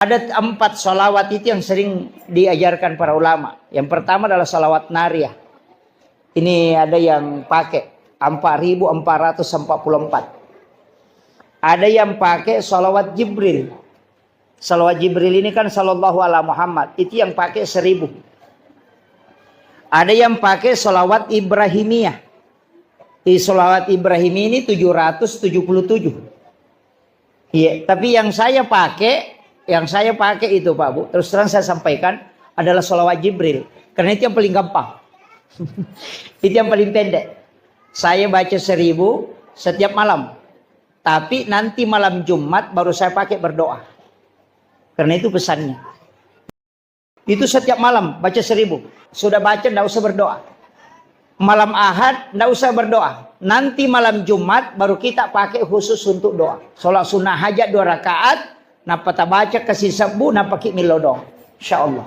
Ada 4 sholawat itu yang sering diajarkan para ulama. Yang pertama adalah sholawat nariyah. Ini ada yang pakai 4.444. Ada yang pakai sholawat Jibril. Sholawat Jibril ini kan sallallahu ala Muhammad. Itu yang pakai 1000. Ada yang pakai sholawat Ibrahimiyah. Di sholawat Ibrahim ini 777. Iya, tapi yang saya pakai itu Pak Bu, terus terang saya sampaikan adalah sholawat Jibril. Karena itu yang paling gampang. Itu yang paling pendek. Saya baca 1000 setiap malam. Tapi nanti malam Jumat baru saya pakai berdoa. Karena itu pesannya. Itu setiap malam baca 1000. Sudah baca tidak usah berdoa. Malam Ahad tidak usah berdoa. Nanti malam Jumat baru kita pakai khusus untuk doa. Sholat sunnah hajat 2 rakaat. Napa baca kasih sabu, napa ki milodong. Insyaallah.